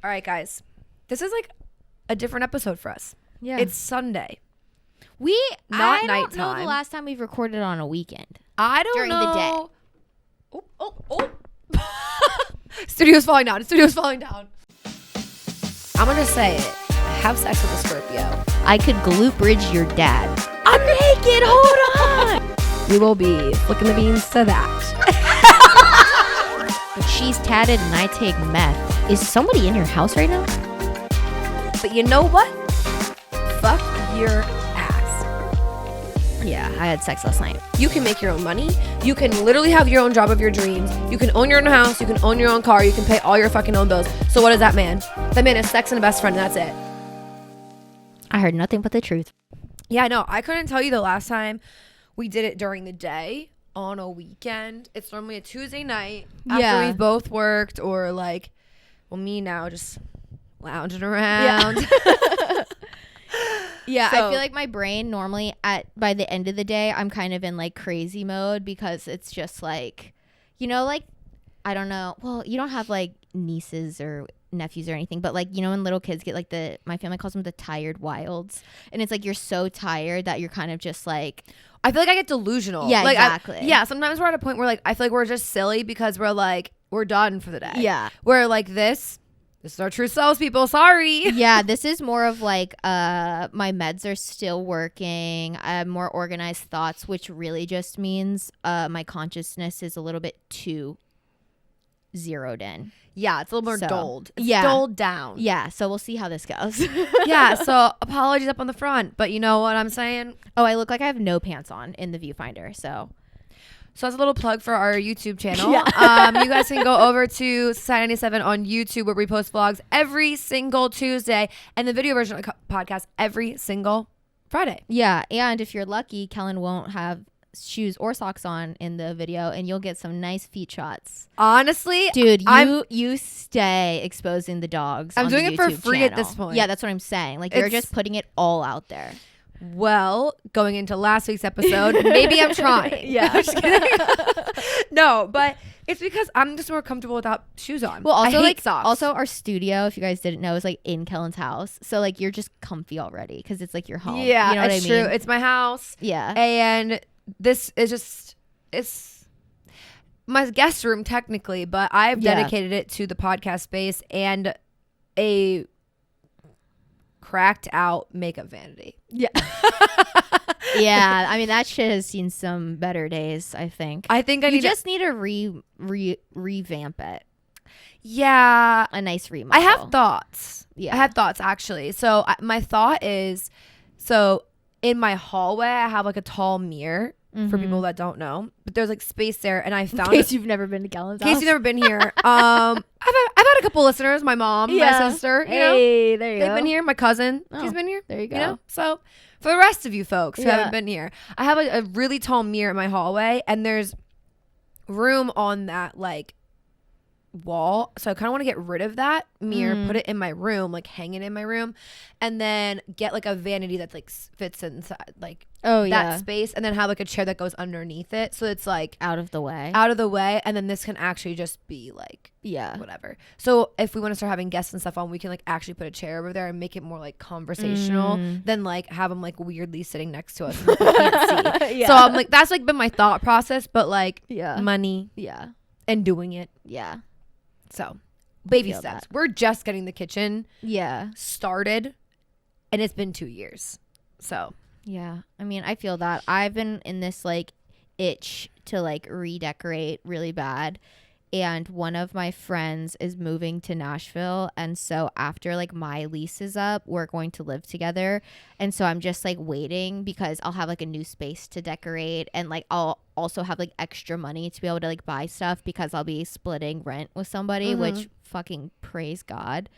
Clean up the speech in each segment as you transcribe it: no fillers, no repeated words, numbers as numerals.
All right, guys. This is like a different episode for us. Yeah. It's Sunday. I don't know nighttime. the last time we've recorded on a weekend. I don't During know. The day. Oh. Studio's falling down. Studio's falling down. I'm going to say it. Have sex with a Scorpio. I could glute bridge your dad. I'm naked. Hold on. We will be flicking the beans to that. But she's tatted and I take meth. Is somebody in your house right now? But you know what? Fuck your ass. Yeah, I had sex last night. You can make your own money. You can literally have your own job of your dreams. You can own your own house. You can own your own car. You can pay all your fucking own bills. So what is that man? That man is sex and a best friend, and that's it. I heard nothing but the truth. Yeah, no, I couldn't tell you the last time we did it during the day on a weekend. It's normally a Tuesday night after we've both worked, or like, well, me now just lounging around. Yeah, So- I feel like my brain normally by the end of the day, I'm kind of in like crazy mode because it's just like, like, I don't know. Well, you don't have like nieces or nephews or anything, but like, when little kids get like my family calls them the tired wilds, and it's like you're so tired that you're kind of just like, I feel like I get delusional. Yeah, like, exactly. Sometimes we're at a point where like I feel like we're just silly because we're like we're done for the day. Yeah. We're like this is our true selves, people. Sorry. yeah, this is more of like my meds are still working. I have more organized thoughts, which really just means my consciousness is a little bit too zeroed in. Yeah, it's a little more So, dulled. It's yeah. dulled down. Yeah, so we'll see how this goes. Yeah, so apologies up on the front, but you know what I'm saying? Oh, I look like I have no pants on in the viewfinder, so. So that's a little plug for our YouTube channel. Yeah. You guys can go over to Society 97 on YouTube, where we post vlogs every single Tuesday and the video version of the podcast every single Friday. Yeah, and if you're lucky, Kellen won't have shoes or socks on in the video, and you'll get some nice feet shots. Honestly, Dude, you stay exposing the dogs. I'm on doing the it for YouTube free at channel. this point. Yeah, that's what I'm saying. Like, you're It's- just putting it all out there. well, going into last week's episode, maybe I'm trying. Yeah. I'm just kidding. No, but it's because I'm just more comfortable without shoes on. Well, also I hate like socks. also our studio, if you guys didn't know, is like in Kellen's house. So like you're just comfy already because it's like your home. yeah, you know what it's I mean? true. It's my house. Yeah. And this is just, it's my guest room technically, but I've Yeah. dedicated it to the podcast space and a cracked out makeup vanity. Yeah. Yeah. I mean, that shit has seen some better days, I think. I think I you need just need to revamp it. yeah. A nice remodel. I have thoughts. Yeah. I have thoughts actually. So my thought is, so in my hallway, I have like a tall mirror for people that don't know, but there's like space there, and I In found case you've never been to Kellen's in case house. you've never been here. I've had a couple listeners, my mom, my sister, you know, Hey, there you they've go. been here. My cousin, she's Oh, been here. there you go. You know, so for the rest of you folks who Yeah. haven't been here, I have a really tall mirror in my hallway, and there's room on that like wall, so I kind of want to get rid of that mirror, put it in my room, like hang it in my room, and then get like a vanity that like fits inside like Oh, that yeah. space, and then have like a chair that goes underneath it, so it's like Out of the way. out of the way, and then this can actually just be like Yeah. whatever. So if we want to start having guests and stuff on, we can like actually put a chair over there and make it more like conversational than like have them like weirdly sitting next to us and we can't see. Yeah. So I'm like, that's like been my thought process, but like Yeah. money Yeah. and doing it. Yeah. So baby feel steps. that. We're just getting the kitchen Yeah. started, and it's been 2 years. So Yeah. I mean, I feel that. I've been in this like itch to like redecorate really bad. And one of my friends is moving to Nashville. And so after like my lease is up, we're going to live together. And so I'm just like waiting because I'll have like a new space to decorate. And like I'll also have like extra money to be able to like buy stuff because I'll be splitting rent with somebody, which fucking praise God.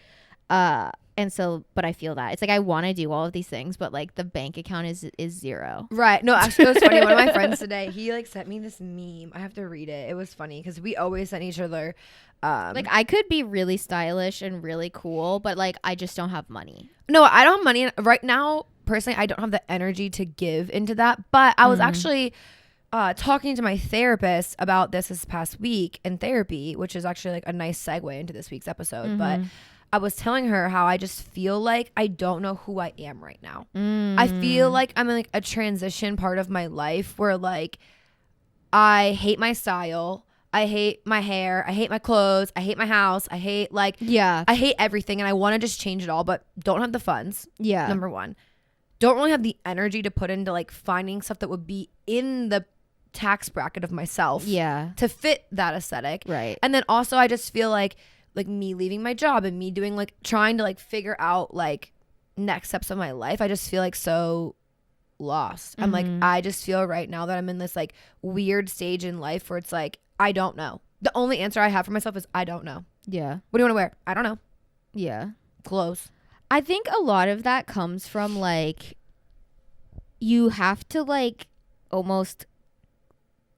And so, but I feel that it's like I want to do all of these things, but like the bank account is zero. right. No, actually, it was funny. One of my friends today, he like sent me this meme. I have to read it. It was funny because we always send each other. Like I could be really stylish and really cool, but like I just don't have money. No, I don't have money right now. Personally, I don't have the energy to give into that. But I was actually talking to my therapist about this past week in therapy, which is actually like a nice segue into this week's episode. But I was telling her how I just feel like I don't know who I am right now. I feel like I'm in like a transition part of my life where like I hate my style. I hate my hair. I hate my clothes. I hate my house. I hate like, I hate everything. And I want to just change it all, but don't have the funds. Yeah. Number one. Don't really have the energy to put into like finding stuff that would be in the tax bracket of myself. Yeah. To fit that aesthetic. Right. And then also I just feel like me leaving my job and me doing like trying to like figure out like next steps of my life. I just feel like so lost. I'm like, I just feel right now that I'm in this like weird stage in life where it's like, I don't know. The only answer I have for myself is I don't know. Yeah. What do you want to wear? I don't know. Yeah. Clothes. I think a lot of that comes from like, you have to like almost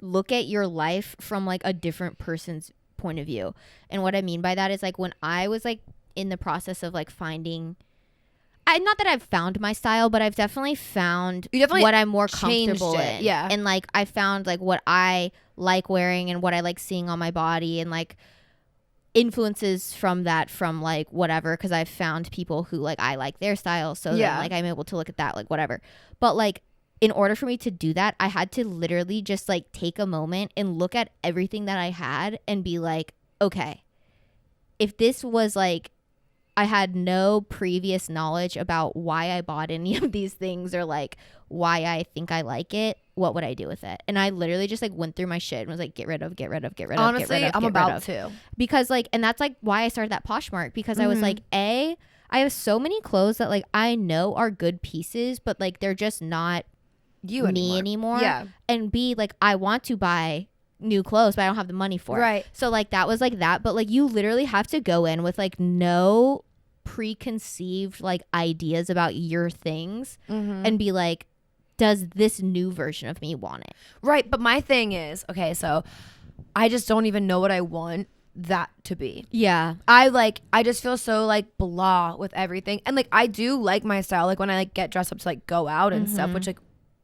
look at your life from like a different person's point of view. And what I mean by that is like when I was like in the process of like finding, not that I've found my style, but I've definitely found what I'm more comfortable in. Yeah. And like I found like what I like wearing and what I like seeing on my body and like influences from that, from like whatever, because I've found people who like I like their style, so then like I'm able to look at that, like whatever. But like in order for me to do that, I had to literally just like take a moment and look at everything that I had and be like, okay, if this was like I had no previous knowledge about why I bought any of these things or like why I think I like it, what would I do with it? And I literally just like went through my shit and was like, get rid of. Honestly, I'm about to. Because like, and that's like why I started that Poshmark, because I was like, I have so many clothes that like I know are good pieces, but like they're just not me anymore. Yeah. And B, like I want to buy new clothes, but I don't have the money for it. Right. So like that was like that, but like you literally have to go in with like no preconceived like ideas about your things and be like, does this new version of me want it? Right. But my thing is, okay, so I just don't even know what I want that to be. Yeah. I just feel so like blah with everything. And like I do like my style, like when I like get dressed up to like go out and stuff, which like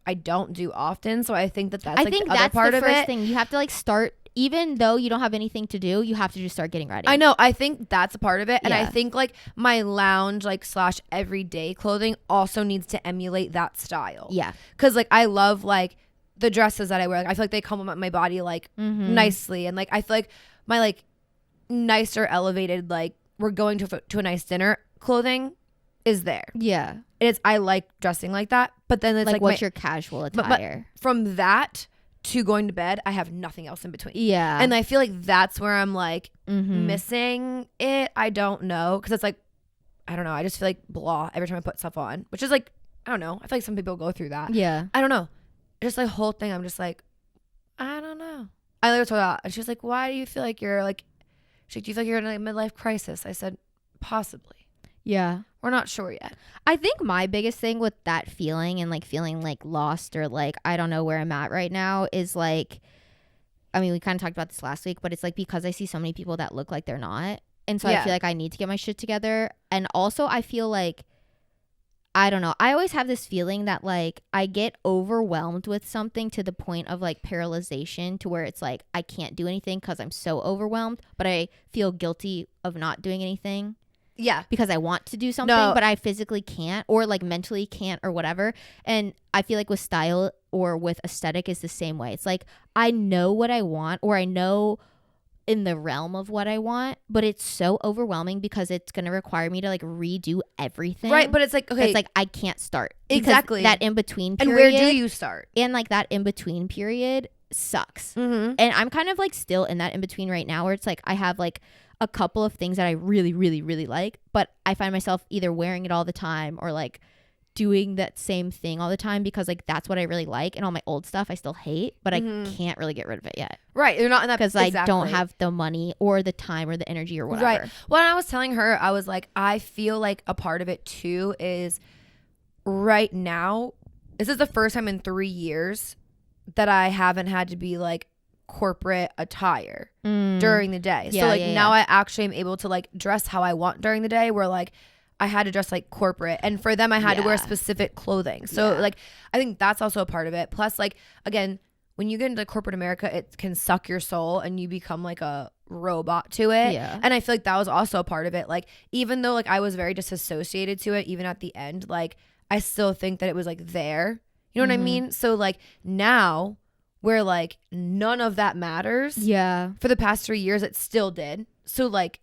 I don't do often. So I think that's I like think the other that's part the of first it. thing. You have to like start, even though you don't have anything to do, you have to just start getting ready. I know. I think that's a part of it. And I Yeah. think like my lounge like / everyday clothing also needs to emulate that style. Yeah. Cause like I love like the dresses that I wear. Like I feel like they complement my body like nicely. And like I feel like my like nicer elevated like we're going to a nice dinner clothing is there. Yeah. I like dressing like that. But then it's like what's your casual attire? But from that to going to bed, I have nothing else in between. Yeah. And I feel like that's where I'm like missing it. I don't know. Cause it's like, I don't know. I just feel like blah every time I put stuff on, which is like, I don't know. I feel like some people go through that. Yeah. I don't know. Just like whole thing. I'm just like, I don't know. I literally told her that. And she was like, why do you feel like you're like, she's like, do you feel like you're in a midlife crisis? I said, possibly. Yeah. We're not sure yet. I think my biggest thing with that feeling and like feeling like lost or like I don't know where I'm at right now is like, I mean, we kind of talked about this last week, but it's like because I see so many people that look like they're not. And so I feel like I need to get my shit together. And also I feel like, I don't know, I always have this feeling that like I get overwhelmed with something to the point of like paralyzation, to where it's like I can't do anything because I'm so overwhelmed, but I feel guilty of not doing anything. Yeah. Because I want to do something, but I physically can't, or like mentally can't, or whatever. And I feel like with style or with aesthetic is the same way. It's like I know what I want, or I know in the realm of what I want, but it's so overwhelming because it's going to require me to like redo everything. Right. But it's like, okay. It's like I can't start. Exactly. That in between period. And where do you start? And like that in between period sucks. And I'm kind of like still in that in between right now, where it's like I have like a couple of things that I really, really, really like, but I find myself either wearing it all the time or like doing that same thing all the time because like that's what I really like, and all my old stuff I still hate, but I can't really get rid of it yet. Right. You're not in that because I don't have the money or the time or the energy or whatever. Right. When I was telling her, I was like, I feel like a part of it too is right now, this is the first time in 3 years that I haven't had to be like corporate attire during the day. So like now I actually am able to like dress how I want during the day, where like I had to dress like corporate, and for them I had to wear specific clothing. So like I think that's also a part of it. Plus like again, when you get into corporate America, it can suck your soul and you become like a robot to it. Yeah. And I feel like that was also a part of it. Like, even though like I was very disassociated to it, even at the end, like I still think that it was like there. You know what I mean? So like now where like none of that matters. Yeah. For the past 3 years, it still did. So like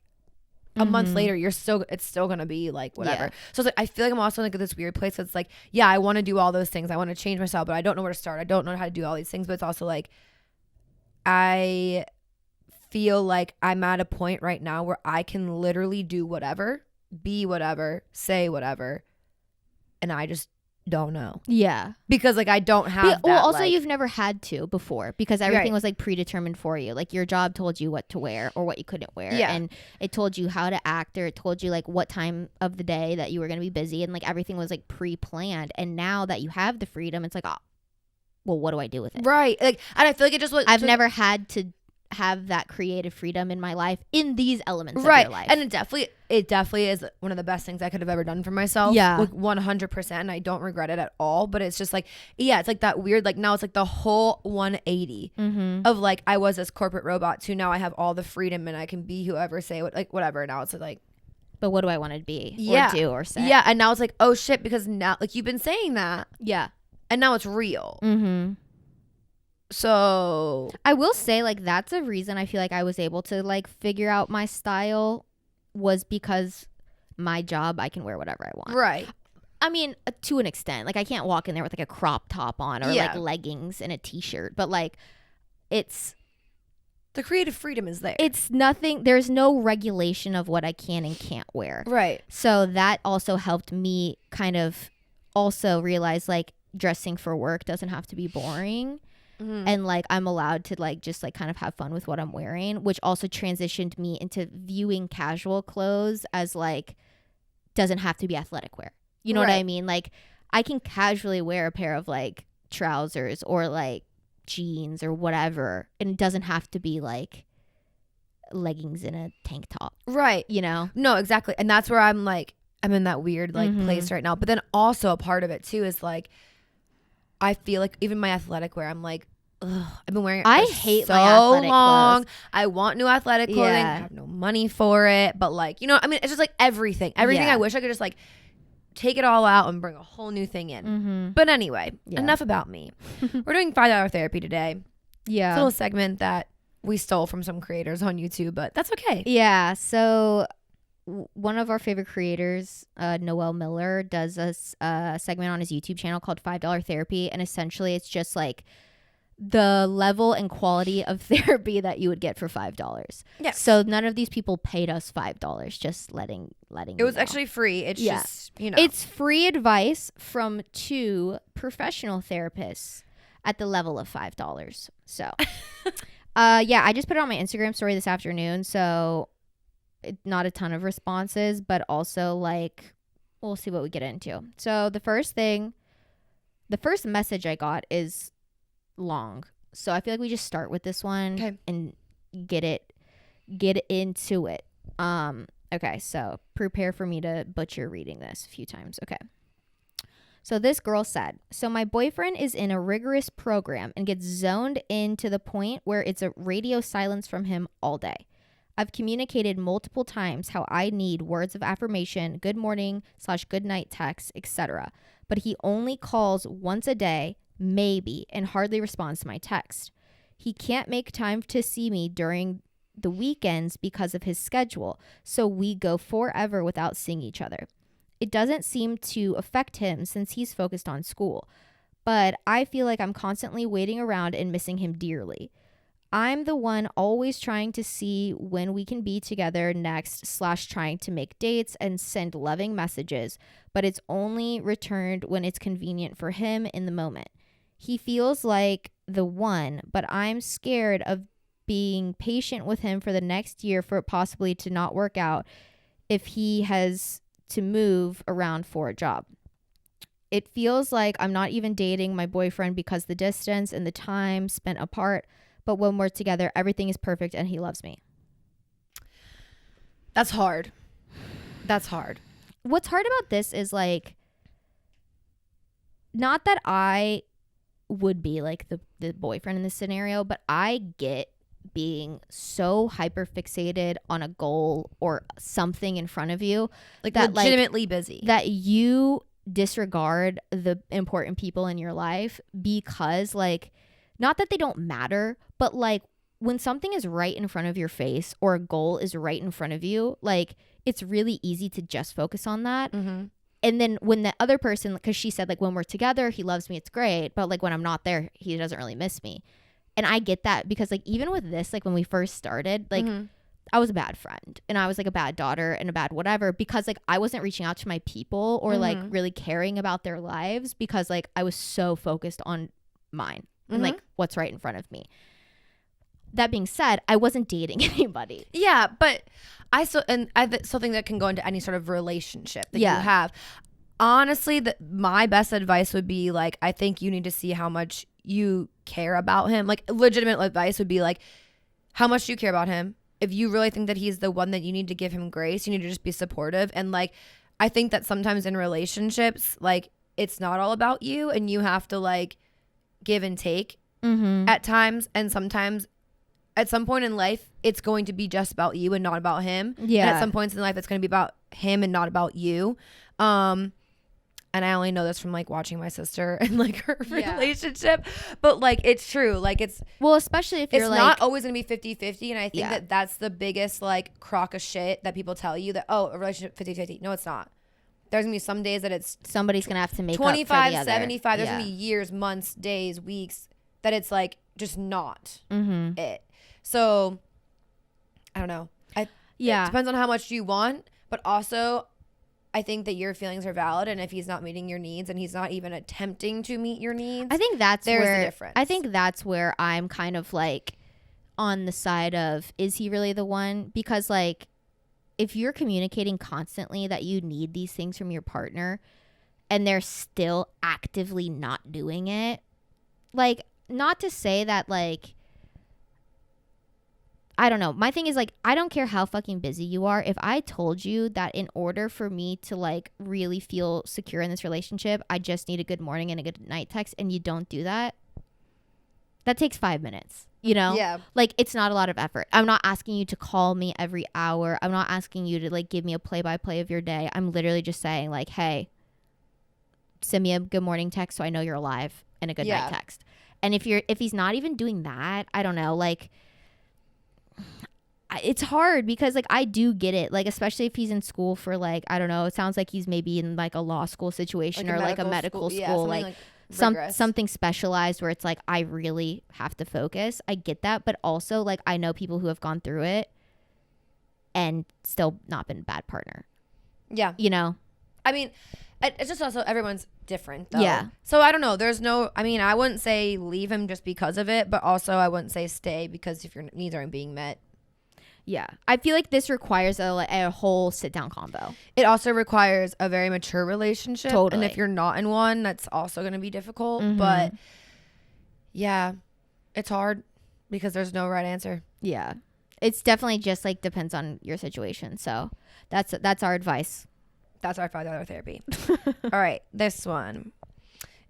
a month later, it's still gonna be like whatever. Yeah. So it's like I feel like I'm also like at this weird place that's like, yeah, I want to do all those things. I want to change myself, but I don't know where to start. I don't know how to do all these things. But it's also like I feel like I'm at a point right now where I can literally do whatever, be whatever, say whatever, and I just don't know. Yeah. Because like I don't have that, well, also like, you've never had to before because everything was like predetermined for you. Like your job told you what to wear or what you couldn't wear. Yeah. And it told you how to act, or it told you like what time of the day that you were going to be busy, and like everything was like pre-planned. And now that you have the freedom, it's like, oh, well, what do I do with it? right. Like, and I feel like it just was. I've never had to have that creative freedom in my life in these elements of right. your life. And it definitely is one of the best things I could have ever done for myself. Yeah. Like 100%. And I don't regret it at all. But it's just like, yeah, it's like that weird, like now it's like the whole 180 of like I was this corporate robot to now I have all the freedom and I can be whoever, say what, like whatever. Now it's like, but what do I want to be yeah, or do or say? Yeah. And now it's like, oh shit, because now like you've been saying that. Yeah. And now it's real. Mm-hmm. So I will say like that's a reason I feel like I was able to like figure out my style was because my job, I can wear whatever I want. right. I mean, to an extent, like I can't walk in there with like a crop top on or Yeah. like leggings and a t-shirt, but like it's The creative freedom is there. nothing. There's no regulation of what I can and can't wear. Right. So that also helped me kind of also realize like dressing for work doesn't have to be boring. And like I'm allowed to like just like kind of have fun with what I'm wearing, which also transitioned me into viewing casual clothes as like doesn't have to be athletic wear. You know what I mean? Like I can casually wear a pair of like trousers or like jeans or whatever, and it doesn't have to be like leggings and a tank top. Right. You know? No, exactly. And that's where I'm like, I'm in that weird like place right now. But then also a part of it too is like, I feel like even my athletic wear, I'm like, ugh, I've been wearing it I for hate so my athletic long. clothes. I want new athletic clothing. Yeah. I have no money for it. But like, you know, I mean, it's just like everything. Everything Yeah. I wish I could just like take it all out and bring a whole new thing in. But anyway, enough about me. We're doing $5 therapy today. It's a Yeah. little segment that we stole from some creators on YouTube, but that's okay. Yeah. So one of our favorite creators, Noel Miller, does a segment on his YouTube channel called $5 Therapy. And essentially it's just like the level and quality of therapy that you would get for $5. Yeah. So none of these people paid us $5, just letting It you was know. actually free. It's Yeah. just, you know. It's free advice from 2 professional therapists at the level of $5. So yeah, I just put it on my Instagram story this afternoon. So not a ton of responses, but also like we'll see what we get into. So the first message I got is long. So I feel like we just start with this one and get into it. Okay, so prepare for me to butcher reading this a few times. Okay. So this girl said, so my boyfriend is in a rigorous program and gets zoned in to the point where it's a radio silence from him all day. I've communicated multiple times how I need words of affirmation, good morning / good night texts, etc. But he only calls once a day, maybe, and hardly responds to my text. He can't make time to see me during the weekends because of his schedule, so we go forever without seeing each other. It doesn't seem to affect him since he's focused on school, but I feel like I'm constantly waiting around and missing him dearly. I'm the one always trying to see when we can be together next / trying to make dates and send loving messages, but it's only returned when it's convenient for him in the moment. He feels like the one, but I'm scared of being patient with him for the next year for it possibly to not work out if he has to move around for a job. It feels like I'm not even dating my boyfriend because the distance and the time spent apart, but when we're together, everything is perfect and he loves me. That's hard. That's hard. What's hard about this is like, not that I would be like the boyfriend in this scenario, but I get being so hyper fixated on a goal or something in front of you, like that legitimately busy, that you disregard the important people in your life because like, not that they don't matter, but like when something is right in front of your face or a goal is right in front of you, like it's really easy to just focus on that. Mm-hmm. And then when the other person, because she said like when we're together he loves me, it's great, but like when I'm not there he doesn't really miss me. And I get that because like even with this, like when we first started, like I was a bad friend and I was like a bad daughter and a bad whatever because like I wasn't reaching out to my people or like really caring about their lives because like I was so focused on mine and like what's right in front of me. That being said, I wasn't dating anybody. Yeah, but I still think that can go into any sort of relationship that you have. Honestly, my best advice would be like, I think you need to see how much you care about him. Like legitimate advice would be like, how much do you care about him? If you really think that he's the one that you need to give him grace, you need to just be supportive. And like, I think that sometimes in relationships, like it's not all about you and you have to like give and take at times. And sometimes at some point in life, it's going to be just about you and not about him. Yeah. And at some points in life, it's going to be about him and not about you. And I only know this from like watching my sister and like her relationship, but like it's true. Like it's, well, especially if you're it's like, not always gonna be 50-50. And I think that that's the biggest like crock of shit that people tell you that, oh, a relationship 50-50. No, it's not. There's gonna be some days that it's somebody's gonna have to make 25, up for the 75. other. There's gonna be years, months, days, weeks that it's like just not it. So I don't know. It depends on how much you want, but also I think that your feelings are valid, and if he's not meeting your needs and he's not even attempting to meet your needs, I think that's there's where the difference. I think that's where I'm kind of like on the side of, is he really the one? Because like if you're communicating constantly that you need these things from your partner and they're still actively not doing it, like, not to say that like, I don't know. My thing is like, I don't care how fucking busy you are. If I told you that in order for me to like really feel secure in this relationship, I just need a good morning and a good night text, and you don't do that, that takes 5 minutes, you know? Yeah. Like it's not a lot of effort. I'm not asking you to call me every hour. I'm not asking you to like give me a play-by-play of your day. I'm literally just saying like, hey, send me a good morning text so I know you're alive, and a good night text. And if he's not even doing that, I don't know, like, it's hard because like I do get it, like especially if he's in school for like, I don't know, it sounds like he's maybe in like a law school situation, like or like a medical school, like something specialized where it's like I really have to focus. I get that, but also like I know people who have gone through it and still not been a bad partner. Yeah, you know, I mean, it's just also everyone's different though. Yeah. So I don't know. There's no, I mean, I wouldn't say leave him just because of it, but also I wouldn't say stay because if your needs aren't being met. Yeah. I feel like this requires a whole sit down combo. It also requires a very mature relationship. Totally. And if you're not in one, that's also going to be difficult. But yeah, it's hard because there's no right answer. Yeah. It's definitely just like depends on your situation. So that's our advice. That's our $5 therapy. All right. This one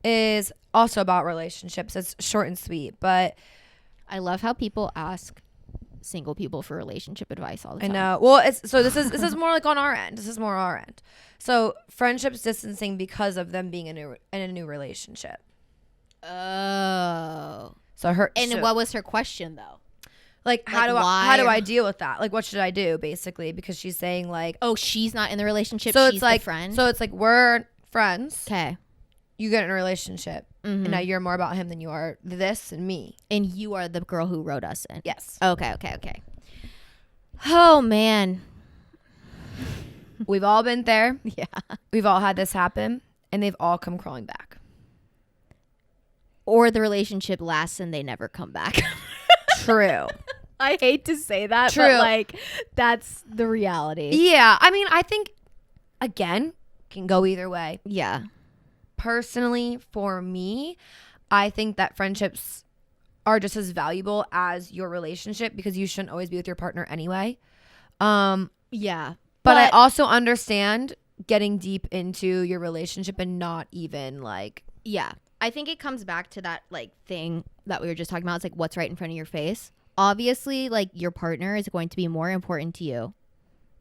is also about relationships. It's short and sweet, but I love how people ask single people for relationship advice all the time. I know. Well, this is more like on our end. This is more our end. So friendships distancing because of them being in a new relationship. Oh. So what was her question though? Like how do I deal with that? Like what should I do basically? Because she's saying like, oh, she's not in the relationship. So she's it's like the friend. So it's like we're friends. Okay. You get in a relationship, and now you're more about him than you are this and me. And you are the girl who wrote us in. Yes. Okay. Oh man. We've all been there. Yeah. We've all had this happen, and they've all come crawling back. Or the relationship lasts and they never come back. True. I hate to say that, but like that's the reality. Yeah. I mean, I think again can go either way. Yeah. Personally, for me, I think that friendships are just as valuable as your relationship because you shouldn't always be with your partner anyway. Yeah. But I also understand getting deep into your relationship and not even like. Yeah. I think it comes back to that like thing that we were just talking about. It's like what's right in front of your face. obviously, like, your partner is going to be more important to you.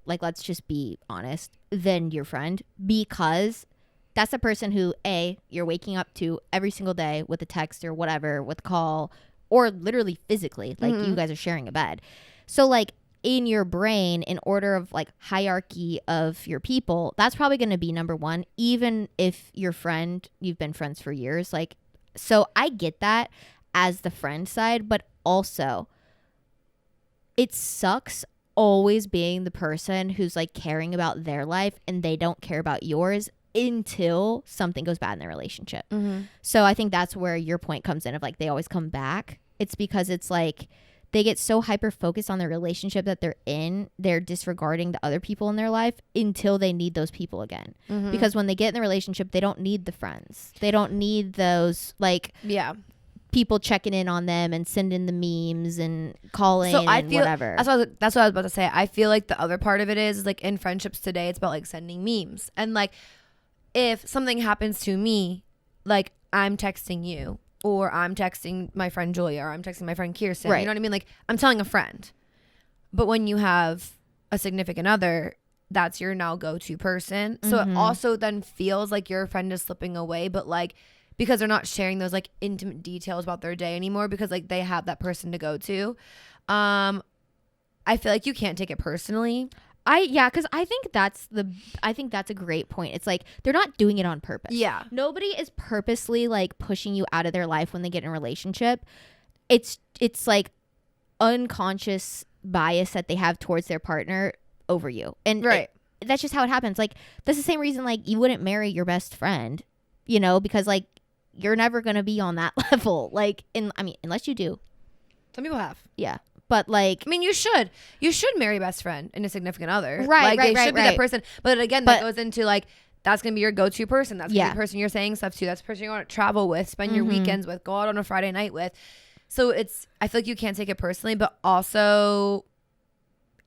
Like, let's just be honest, than your friend, because that's the person who, A, you're waking up to every single day with a text or whatever, with a call, or literally physically, like you guys are sharing a bed. So like in your brain, in order of like hierarchy of your people, that's probably going to be number one, even if your friend, you've been friends for years. Like, so I get that as the friend side, but also it sucks always being the person who's like caring about their life and they don't care about yours until something goes bad in their relationship. So I think that's where your point comes in of like they always come back. It's because it's like they get so hyper focused on the relationship that they're in, they're disregarding the other people in their life until they need those people again. Because when they get in the relationship, they don't need the friends. They don't need those like people checking in on them and sending the memes and calling so I and feel, whatever. That's what I was about to say. I feel like the other part of it is like in friendships today, it's about like sending memes. And like if something happens to me, like I'm texting you or I'm texting my friend Julia or I'm texting my friend Kirsten. Right. You know what I mean? Like I'm telling a friend. But when you have a significant other, that's your now go-to person. So it also then feels like your friend is slipping away, but like because they're not sharing those like intimate details about their day anymore because like they have that person to go to. I feel like you can't take it personally. Because I think that's a great point. It's like they're not doing it on purpose. Yeah. Nobody is purposely like pushing you out of their life when they get in a relationship. It's like unconscious bias that they have towards their partner over you. And that's just how it happens. Like that's the same reason like you wouldn't marry your best friend, you know, because like you're never going to be on that level. Like unless you do. Some people have. Yeah. But like, I mean, you should marry a best friend and a significant other. Right, Like they should be that person. But again, that goes into like, that's going to be your go-to person. That's going to be the person you're saying stuff to. That's the person you want to travel with, spend your weekends with, go out on a Friday night with. So I feel like you can't take it personally, but also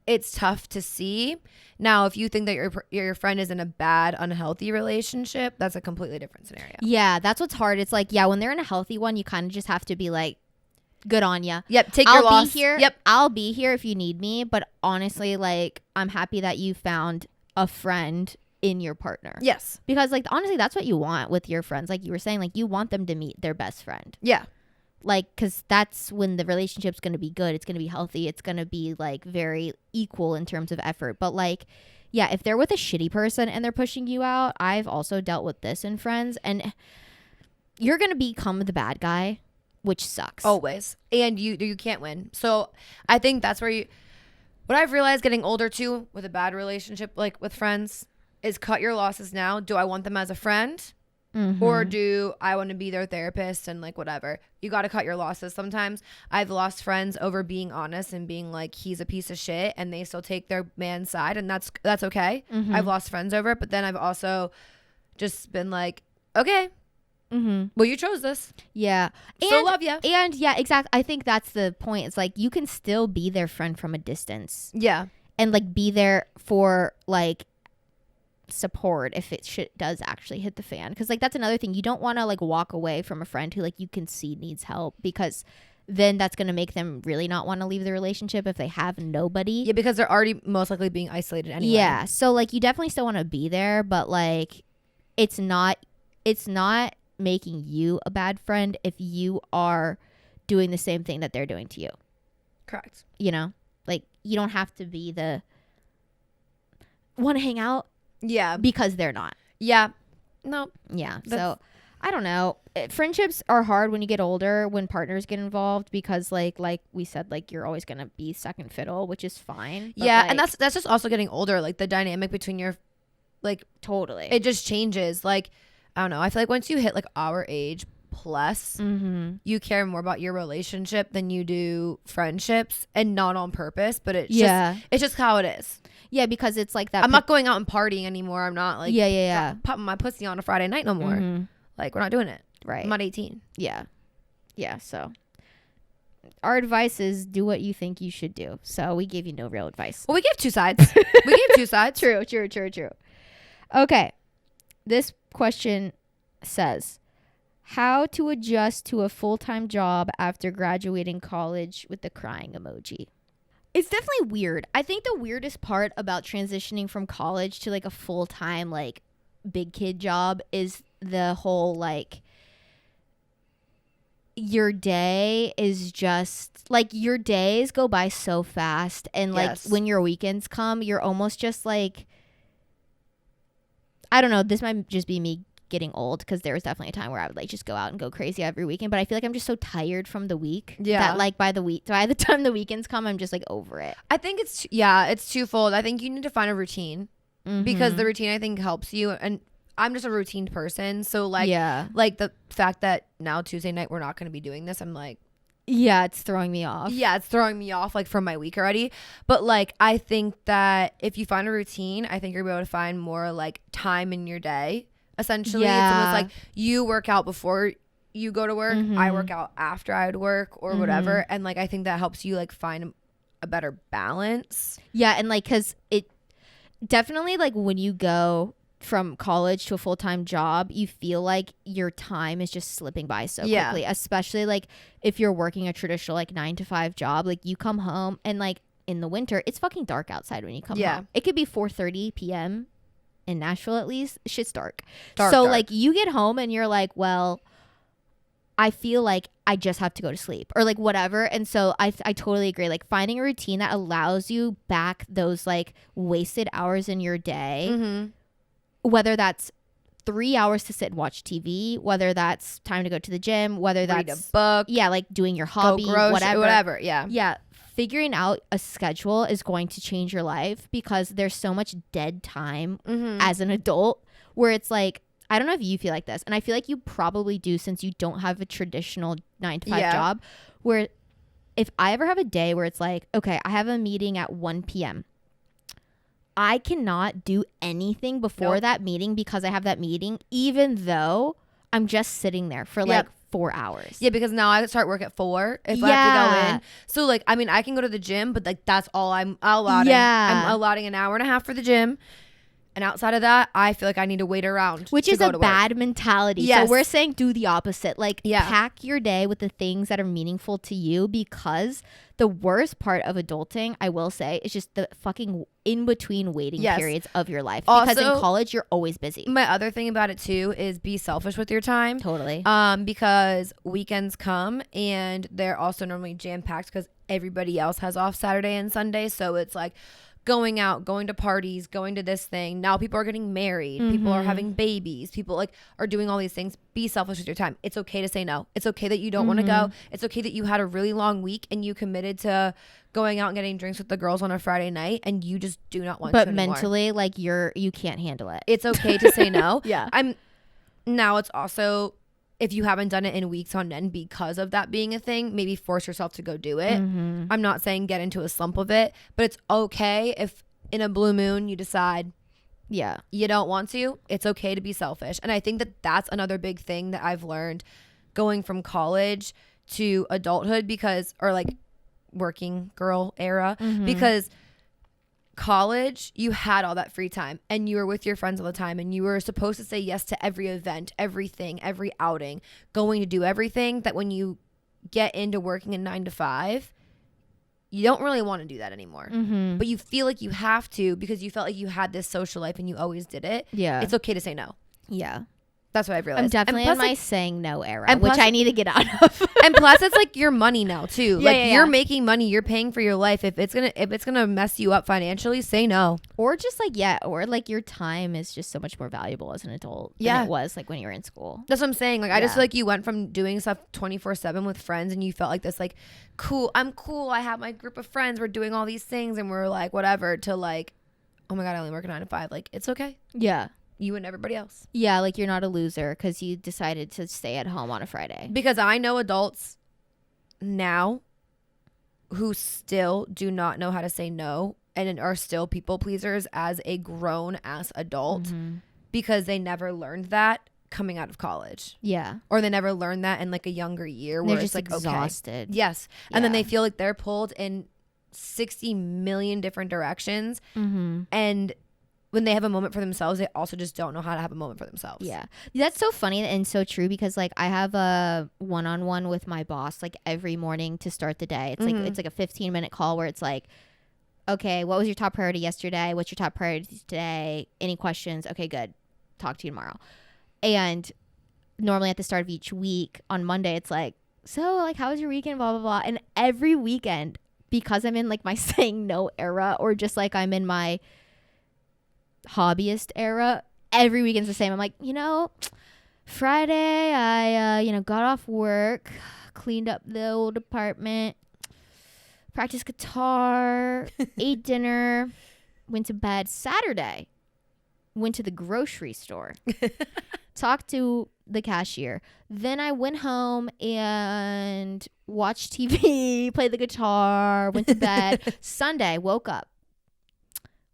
it's tough to see. Now, if you think that your friend is in a bad, unhealthy relationship, that's a completely different scenario. Yeah, that's what's hard. It's like, when they're in a healthy one, you kind of just have to be like, good on ya. Yep, take your loss. I'll be here. Yep, I'll be here if you need me. But honestly, like, I'm happy that you found a friend in your partner. Yes. Because, like, honestly, that's what you want with your friends. Like you were saying, like, you want them to meet their best friend. Yeah. Like, because that's when the relationship's going to be good. It's going to be healthy. It's going to be, like, very equal in terms of effort. But, like, yeah, if they're with a shitty person and they're pushing you out, I've also dealt with this in friends. And you're going to become the bad guy, which sucks. Always. And you can't win. So I think that's where what I've realized getting older too with a bad relationship, like with friends, is cut your losses now. Do I want them as a friend? Or do I want to be their therapist and like whatever? You got to cut your losses sometimes. I've lost friends over being honest and being like, he's a piece of shit, and they still take their man's side, and that's okay. I've lost friends over it, but then I've also just been like, okay, well, you chose this. Yeah. Still love you. And yeah, exactly. I think that's the point. It's like you can still be their friend from a distance. Yeah. And like be there for like support if it does actually hit the fan, because like that's another thing. You don't want to like walk away from a friend who like you can see needs help, because then that's going to make them really not want to leave the relationship if they have nobody. Yeah, because they're already most likely being isolated anyway. Yeah, so like you definitely still want to be there, but like it's not making you a bad friend if you are doing the same thing that they're doing to you. Correct. You know, like you don't have to be the want to hang out. Yeah. Because they're not. Yeah. No. Yeah. So I don't know. Friendships are hard when you get older, when partners get involved, because like we said, like you're always going to be second fiddle, which is fine. Yeah. Like, and that's just also getting older. Like the dynamic between your, like, totally. It just changes. Like, I don't know. I feel like once you hit like our age plus, you care more about your relationship than you do friendships, and not on purpose, but it's just how it is. Yeah, because it's like that. I'm not going out and partying anymore. I'm not like popping my pussy on a Friday night no more. Like we're not doing it. Right. I'm not 18. Yeah. Yeah. So our advice is do what you think you should do. So we gave you no real advice. Well, we gave two sides. We gave two sides. True. Okay. This question says, How to adjust to a full-time job after graduating college with the crying emoji. It's definitely weird. I think the weirdest part about transitioning from college to like a full-time like big kid job is the whole like your day is just like your days go by so fast, and like Yes. when your weekends come, you're almost just like, I don't know, this might just be me getting old, because there was definitely a time where I would like just go out and go crazy every weekend, but I feel like I'm just so tired from the week that like by the time the weekends come, I'm just like over it. I think it's twofold. I think you need to find a routine, because the routine, I think, helps you. And I'm just a routine person. So like, like the fact that now Tuesday night we're not going to be doing this, I'm like, it's throwing me off. Yeah, it's throwing me off like from my week already. But like, I think that if you find a routine, I think you're able to find more like time in your day. Essentially, it's almost like you work out before you go to work. I work out after I would work or whatever. And like, I think that helps you like find a better balance. Yeah. And like, cause it definitely like when you go from college to a full-time job, you feel like your time is just slipping by so quickly, especially like if you're working a traditional like 9 to 5 job. Like you come home and like in the winter, it's fucking dark outside when you come home. It could be 4:30 p.m. in Nashville, at least. Shit's dark. So like you get home and you're like, well, I feel like I just have to go to sleep or like whatever. And so I totally agree. Like finding a routine that allows you back those like wasted hours in your day, whether that's 3 hours to sit and watch TV, whether that's time to go to the gym, whether that's read a book, like doing your hobby, whatever. Yeah. Figuring out a schedule is going to change your life, because there's so much dead time as an adult where it's like, I don't know if you feel like this, and I feel like you probably do, since you don't have a traditional 9 to 5 job, where if I ever have a day where it's like, okay, I have a meeting at 1 p.m. I cannot do anything before that meeting, because I have that meeting, even though I'm just sitting there for like 4 hours. Yeah, because now I start work at 4 if I have to go in. So like, I mean, I can go to the gym, but like that's all I'm allotting. I'm allotting an hour and a half for the gym. And outside of that, I feel like I need to wait around. Which is a bad mentality. Yes. So we're saying do the opposite. Like pack your day with the things that are meaningful to you, because the worst part of adulting, I will say, is just the fucking in-between waiting periods of your life. Also, because in college, you're always busy. My other thing about it too is be selfish with your time. Totally. Because weekends come and they're also normally jam-packed because everybody else has off Saturday and Sunday. So it's like going out, going to parties, going to this thing. Now people are getting married. People are having babies. People like are doing all these things. Be selfish with your time. It's okay to say no. It's okay that you don't want to go. It's okay that you had a really long week and you committed to going out and getting drinks with the girls on a Friday night and you just do not want to anymore. But mentally, like you can't handle it. It's okay to say no. Yeah. Now it's also, if you haven't done it in weeks on end because of that being a thing, maybe force yourself to go do it. I'm not saying get into a slump of it, but it's okay if in a blue moon you decide you don't want to. It's okay to be selfish. And I think that that's another big thing that I've learned going from college to adulthood, because, or like working girl era, because college, you had all that free time and you were with your friends all the time and you were supposed to say yes to every event, everything, every outing, going to do everything, that when you get into working a 9 to 5, you don't really want to do that anymore. But you feel like you have to because you felt like you had this social life and you always did it. It's okay to say no. That's what I've realized. I'm definitely in my saying no era, which plus, I need to get out of. And plus, it's like your money now too. You're making money. You're paying for your life. If it's gonna mess you up financially, say no. Or just like or like your time is just so much more valuable as an adult than it was like when you were in school. That's what I'm saying. Like I just feel like you went from doing stuff 24/7 with friends, and you felt like this like cool. I'm cool. I have my group of friends. We're doing all these things, and we're like whatever. To like, oh my god, I only work a 9 to 5. Like it's okay. You and everybody else. Like you're not a loser because you decided to stay at home on a Friday. Because I know adults now who still do not know how to say no and are still people pleasers as a grown ass adult because they never learned that coming out of college. Or they never learned that in like a younger year where they're it's just like exhausted. Okay. And then they feel like they're pulled in 60 million different directions and when they have a moment for themselves, they also just don't know how to have a moment for themselves. Yeah. That's so funny and so true because like I have a one-on-one with my boss like every morning to start the day. It's like it's like a 15-minute call where it's like, okay, what was your top priority yesterday? What's your top priority today? Any questions? Okay, good. Talk to you tomorrow. And normally at the start of each week on Monday, it's like, so like how was your weekend? Blah blah blah. And every weekend, because I'm in like my saying no era or just like I'm in my hobbyist era, every weekend's the same. I'm like, Friday I got off work, cleaned up the old apartment, practiced guitar, ate dinner, went to bed. Saturday went to the grocery store, talked to the cashier, then I went home and watched TV, played the guitar, went to bed. Sunday woke up,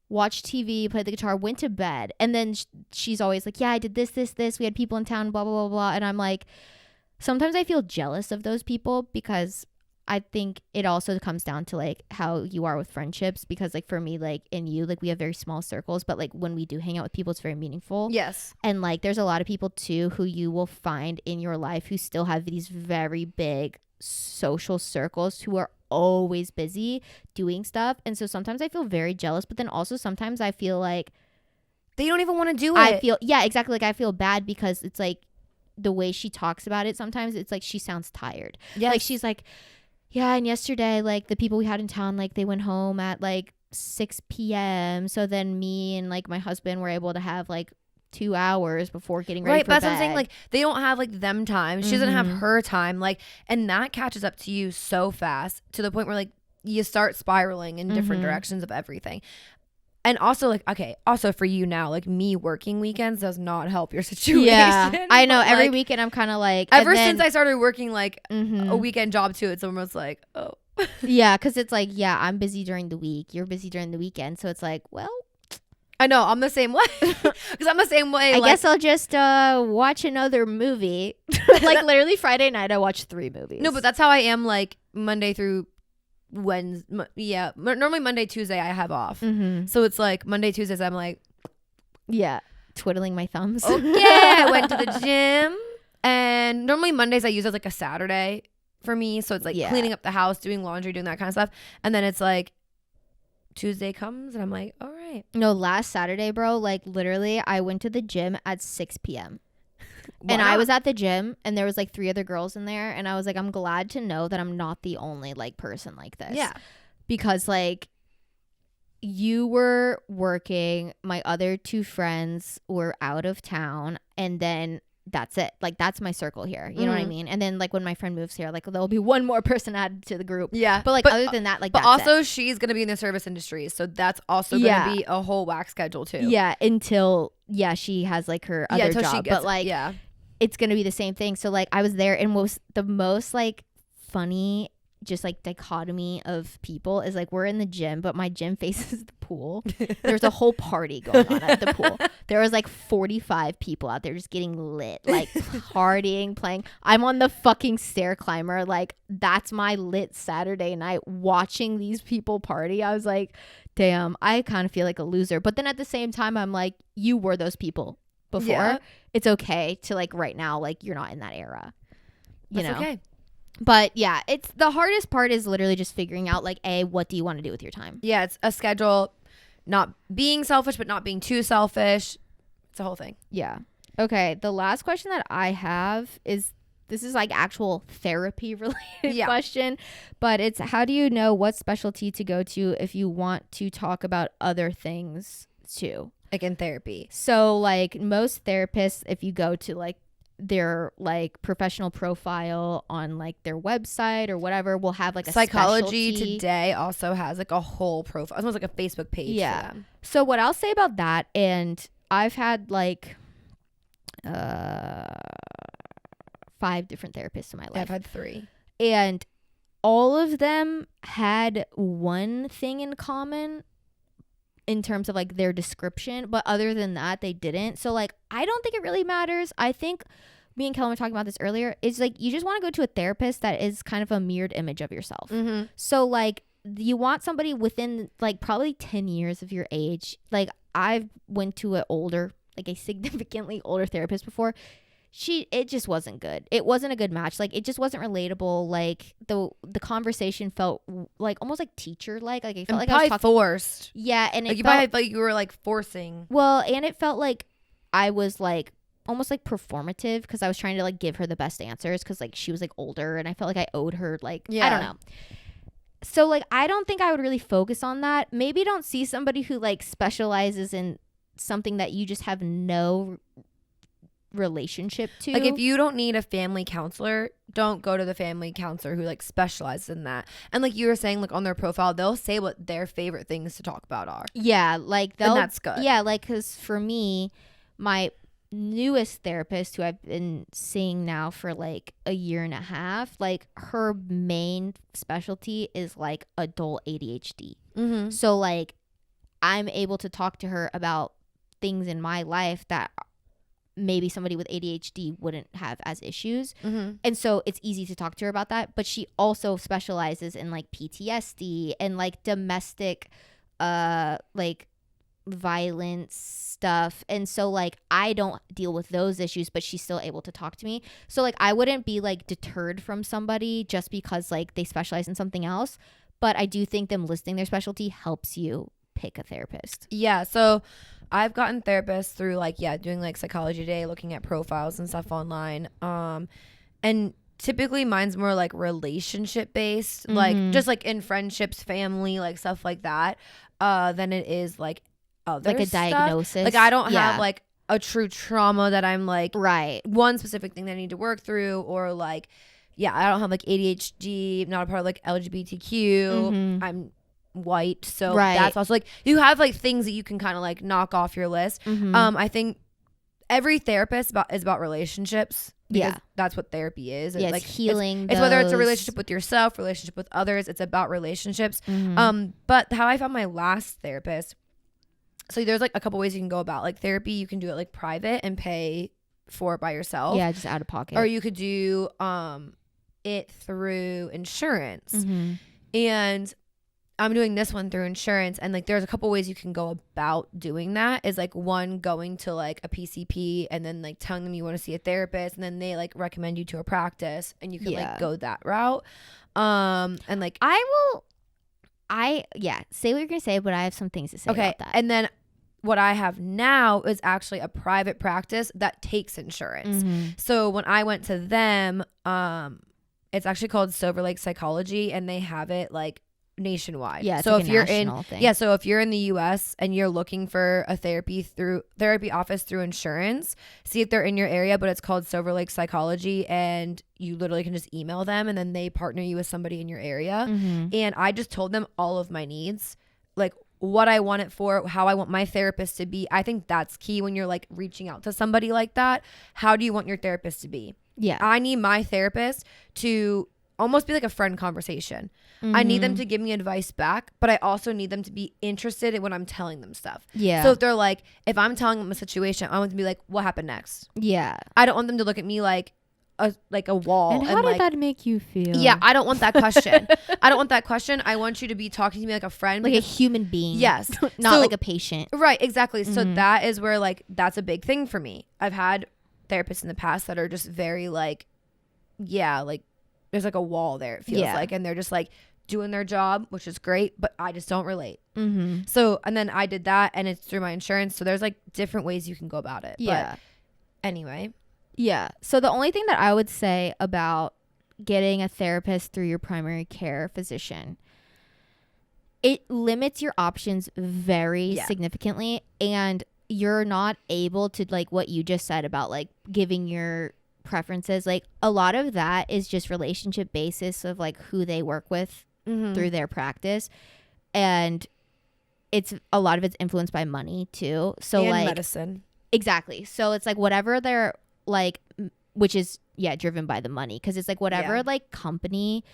watched TV, played the guitar, went to bed. And then she's always like, yeah, I did this. We had people in town, blah, blah, blah, blah. And I'm like, sometimes I feel jealous of those people because I think it also comes down to like how you are with friendships. Because like for me, like and you, like we have very small circles, but like when we do hang out with people, it's very meaningful. Yes. And like there's a lot of people too who you will find in your life who still have these very big social circles who are always busy doing stuff. And so sometimes I feel very jealous, but then also sometimes I feel like they don't even want to do it. I feel exactly, like I feel bad because it's like the way she talks about it, sometimes it's like she sounds tired. Yes. Like she's like, yeah, and yesterday like the people we had in town, like they went home at like 6 p.m. So then me and like my husband were able to have like 2 hours before getting ready for but that's bed. what I'm saying. Like they don't have like them time. She doesn't have her time. Like, and that catches up to you so fast to the point where like you start spiraling in different directions of everything. And also like, okay, also for you now, like me working weekends does not help your situation. Yeah, I know. Every like, weekend I'm kind of like, ever since I started working like a weekend job too, it's almost like, oh. Yeah, because it's like, yeah, I'm busy during the week. You're busy during the weekend. So it's like, well, I know, I'm the same way. Because I'm the same way. I guess I'll just watch another movie. Like literally Friday night, I watched 3 movies. No, but that's how I am like Monday through Wednesday. Yeah. Normally Monday, Tuesday I have off. So it's like Monday, Tuesdays I'm like. Yeah. Twiddling my thumbs. Okay. I went to the gym. And normally Mondays I use as like a Saturday for me. So it's like cleaning up the house, doing laundry, doing that kind of stuff. And then it's like Tuesday comes and I'm like, all right. No, last Saturday, bro, like literally I went to the gym at 6 p.m. And I was at the gym and there was like 3 other girls in there. And I was like, I'm glad to know that I'm not the only like person like this. Yeah. Because like you were working, my other 2 friends were out of town, and then that's it. Like that's my circle here. You know what I mean? And then like when my friend moves here, like there'll be one more person added to the group. Yeah. But like other than that, like but that's also it. she's gonna be in the service industry, so that's also gonna be a whole whack schedule too. Yeah, until she has like her other job. She gets, but like it's gonna be the same thing. So like I was there, and was the most like funny just like dichotomy of people is like we're in the gym, but my gym faces the pool. There's a whole party going on at the pool. There was like 45 people out there just getting lit, like partying, playing. I'm on the fucking stair climber. Like that's my lit Saturday night, watching these people party. I was like, damn, I kind of feel like a loser. But then at the same time, I'm like, you were those people before. Yeah. It's okay to like right now, like you're not in that era. You know? Okay. But yeah, it's the hardest part is literally just figuring out like, what do you want to do with your time? Yeah, it's a schedule, not being selfish, but not being too selfish. It's a whole thing. Yeah. Okay. The last question that I have is, this is like actual therapy related question, but it's, how do you know what specialty to go to if you want to talk about other things too? Like in therapy. So like most therapists, if you go to like their like professional profile on like their website or whatever, will have like a Psychology specialty. Today also has like a whole profile, almost like a Facebook page for them. So what I'll say about that, and I've had like 5 different therapists in my life. I've had 3, and all of them had one thing in common in terms of like their description, but other than that they didn't. So like I don't think it really matters. I think me and Kellen were talking about this earlier. It's like you just want to go to a therapist that is kind of a mirrored image of yourself. So like you want somebody within like probably 10 years of your age. Like I've went to a significantly older therapist before. It just wasn't good. It wasn't a good match. Like, it just wasn't relatable. Like, the conversation felt like almost like teacher like it felt like I was talking forced. Yeah, and like, you were like forcing. Well, and it felt like I was like almost like performative because I was trying to like give her the best answers because like she was like older and I felt like I owed her like I don't know. So like I don't think I would really focus on that. Maybe don't see somebody who like specializes in something that you just have no relationship to. Like, if you don't need a family counselor, don't go to the family counselor who like specializes in that. And like you were saying, like on their profile, they'll say what their favorite things to talk about are. Yeah, like and that's good. Yeah, like because for me, my newest therapist who I've been seeing now for like a year and a half, like her main specialty is like adult ADHD. Mm-hmm. So like I'm able to talk to her about things in my life that maybe somebody with ADHD wouldn't have as issues. Mm-hmm. And so it's easy to talk to her about that. But she also specializes in like PTSD and like domestic like violence stuff. And so like I don't deal with those issues, but she's still able to talk to me. So like I wouldn't be like deterred from somebody just because like they specialize in something else. But I do think them listing their specialty helps you pick a therapist. Yeah, so I've gotten therapists through like doing like Psychology Day, looking at profiles and stuff online. And typically mine's more like relationship based, like just like in friendships, family, like stuff like that, than it is like other like a stuff. diagnosis. Like I don't have like a true trauma that I'm like right one specific thing that I need to work through, or like I don't have like ADHD, not a part of like LGBTQ. I'm white, so that's also like you have like things that you can kind of like knock off your list. I think every therapist is about relationships, because that's what therapy is. It's like healing. It's whether it's a relationship with yourself, relationship with others, it's about relationships. But how I found my last therapist, so there's like a couple ways you can go about like therapy. You can do it like private and pay for it by yourself, just out of pocket, or you could do it through insurance. And I'm doing this one through insurance, and like there's a couple ways you can go about doing that. Is like one, going to like a PCP and then like telling them you want to see a therapist, and then they like recommend you to a practice, and you can like go that route. And like say what you're gonna say, but I have some things to say about that. And then what I have now is actually a private practice that takes insurance. So when I went to them, it's actually called Silver Lake Psychology, and they have it like nationwide. So like if you're in so if you're in the US and you're looking for a therapy office through insurance, see if they're in your area. But it's called Silver Lake Psychology, and you literally can just email them, and then they partner you with somebody in your area. And I just told them all of my needs, like what I want it for, how I want my therapist to be. I think that's key when you're like reaching out to somebody like that. How do you want your therapist to be? I need my therapist to almost be like a friend conversation. I need them to give me advice back, but I also need them to be interested in when I'm telling them stuff. So if they're like, if I'm telling them a situation, I want them to be like, what happened next? I don't want them to look at me like a wall. And how did that make you feel? I don't want that question. I want you to be talking to me like a friend, like a human being. Yes. Not like a patient. Right, exactly. So that is where like that's a big thing for me. I've had therapists in the past that are just very like like there's like a wall there, it feels like, and they're just like doing their job, which is great, but I just don't relate. So, and then I did that, and it's through my insurance. So there's like different ways you can go about it. But anyway. So the only thing that I would say about getting a therapist through your primary care physician, it limits your options very significantly, and you're not able to, like what you just said about like giving your preferences, like a lot of that is just relationship basis of like who they work with through their practice, and it's a lot of it's influenced by money too. So and like medicine. Exactly. So it's like whatever they're like, which is driven by the money, because it's like whatever like company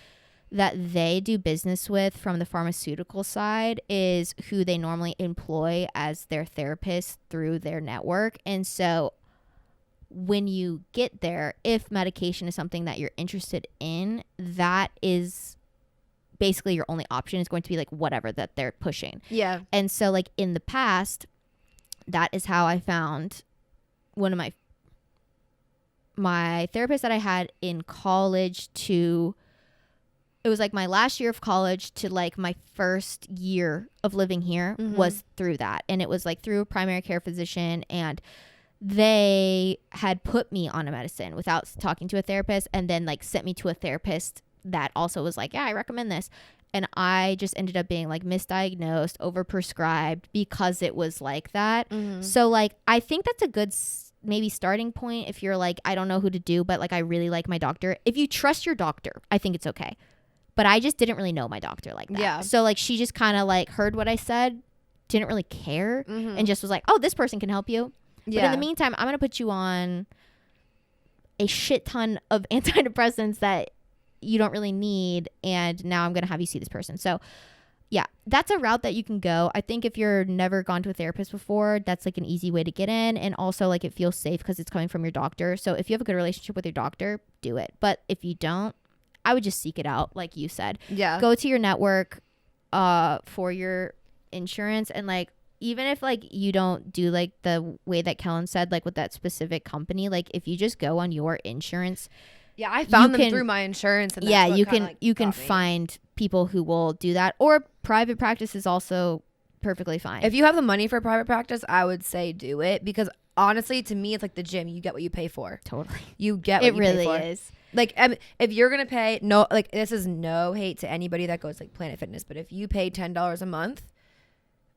that they do business with from the pharmaceutical side is who they normally employ as their therapist through their network. And so when you get there, if medication is something that you're interested in, that is basically your only option, is going to be like whatever that they're pushing. Yeah. And so like in the past, that is how I found one of my therapists that I had in college to, it was like my last year of college to like my first year of living here was through that. And it was like through a primary care physician, and they had put me on a medicine without talking to a therapist, and then like sent me to a therapist that also was like, yeah, I recommend this. And I just ended up being like misdiagnosed, overprescribed because it was like that. So like, I think that's a good maybe starting point if you're like, I don't know who to do, but like, I really like my doctor. If you trust your doctor, I think it's okay. But I just didn't really know my doctor like that. Yeah. So like, she just kind of like heard what I said, didn't really care, and just was like, oh, this person can help you. Yeah. But in the meantime, I'm going to put you on a shit ton of antidepressants that you don't really need, and now I'm going to have you see this person. So yeah, that's a route that you can go. I think if you're never gone to a therapist before, that's like an easy way to get in. And also like, it feels safe because it's coming from your doctor. So if you have a good relationship with your doctor, do it. But if you don't, I would just seek it out. Like you said, go to your network for your insurance. And like, even if like you don't do like the way that Kellen said, like with that specific company, like if you just go on your insurance. Yeah, I found them through my insurance. And yeah, you can find people who will do that, or private practice is also perfectly fine. If you have the money for private practice, I would say do it, because honestly, to me, it's like the gym. You get what you pay for. Totally, you get what it you really pay for. is. Like, if you're gonna pay, no, like this is no hate to anybody that goes like Planet Fitness, but if you pay $10 a month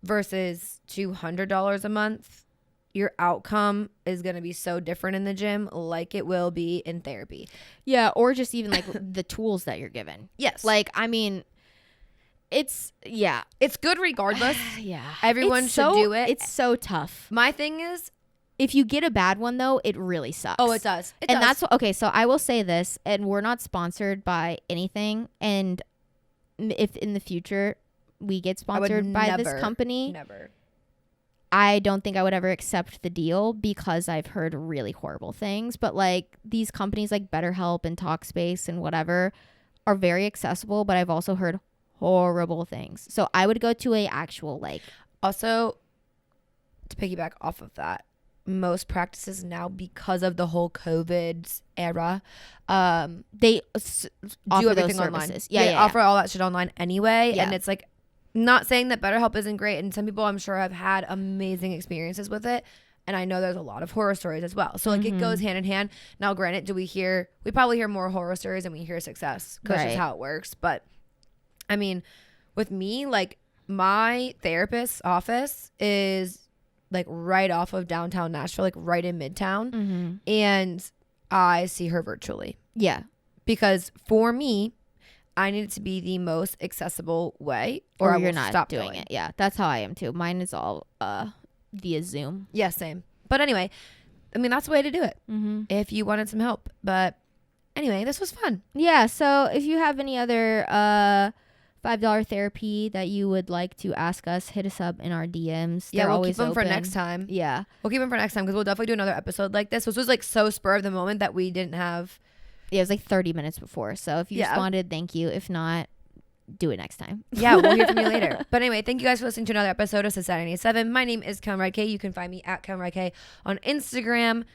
versus $200 a month, your outcome is going to be so different in the gym, like it will be in therapy. Yeah. Or just even like the tools that you're given. Yes. Like, I mean, it's good regardless. Yeah. Everyone should do it. It's so tough. My thing is, if you get a bad one though, it really sucks. Oh, it does. That's okay. So I will say this, and we're not sponsored by anything. And if in the future we get sponsored by this company, never. I don't think I would ever accept the deal, because I've heard really horrible things. But like, these companies like BetterHelp and Talkspace and whatever are very accessible, but I've also heard horrible things. So I would go to a actual like. Also, to piggyback off of that, most practices now, because of the whole COVID era, they do everything online. They offer all that shit online anyway. And it's like, not saying that BetterHelp isn't great, and some people I'm sure have had amazing experiences with it, and I know there's a lot of horror stories as well. So like, it goes hand in hand. Now, granted, we probably hear more horror stories than we hear success, because that's how it works. But I mean, with me, like, my therapist's office is like right off of downtown Nashville, like right in Midtown, and I see her virtually. Yeah, because for me, I need it to be the most accessible way, or you're not stop doing it. Yeah, that's how I am too. Mine is all via Zoom. Yeah, same. But anyway, I mean, that's the way to do it if you wanted some help. But anyway, this was fun. Yeah, so if you have any other $5 therapy that you would like to ask us, hit us up in our DMs. Yeah, we'll keep them for next time. Yeah. We'll keep them for next time, because we'll definitely do another episode like this. This was like so spur of the moment that we didn't have. Yeah, it was like 30 minutes before. So if you responded, thank you. If not, do it next time. Yeah, we'll hear from you later. But anyway, thank you guys for listening to another episode of Society 97. My name is Kellen K. You can find me at Kellen K on Instagram,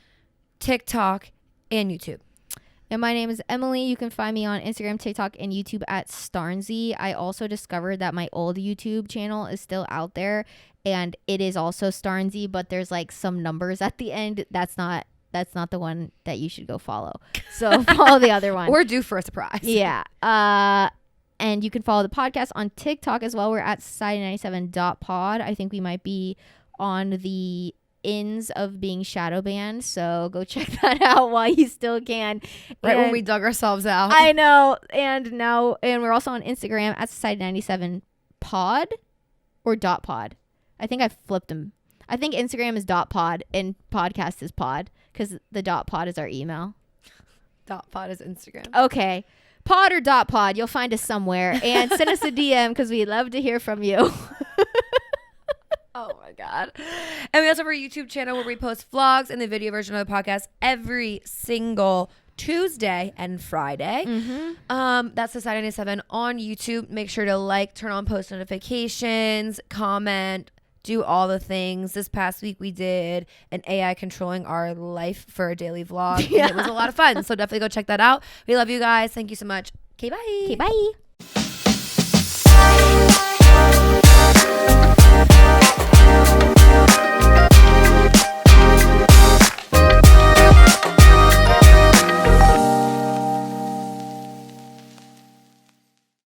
TikTok, and YouTube. And my name is Emily. You can find me on Instagram, TikTok, and YouTube at Starnsy. I also discovered that my old YouTube channel is still out there, and it is also Starnsy, but there's like some numbers at the end. That's not the one that you should go follow. So follow the other one. Or due for a surprise. Yeah. And you can follow the podcast on TikTok as well. We're at society97.pod. I think we might be on the ends of being shadow banned. So go check that out while you still can. Right when we dug ourselves out. I know. And we're also on Instagram at society97pod or .pod. I think I flipped them. I think Instagram is .pod and podcast is pod, because the .pod is our email. .pod is Instagram. Okay. Pod or .pod, you'll find us somewhere. And send us a DM, because we'd love to hear from you. Oh my God. And we also have our YouTube channel where we post vlogs and the video version of the podcast every single Tuesday and Friday. That's Society 97 on YouTube. Make sure to like, turn on post notifications, comment, do all the things. This past week we did an AI controlling our life for a daily vlog. And it was a lot of fun. So definitely go check that out. We love you guys. Thank you so much. Okay, bye. Okay, bye.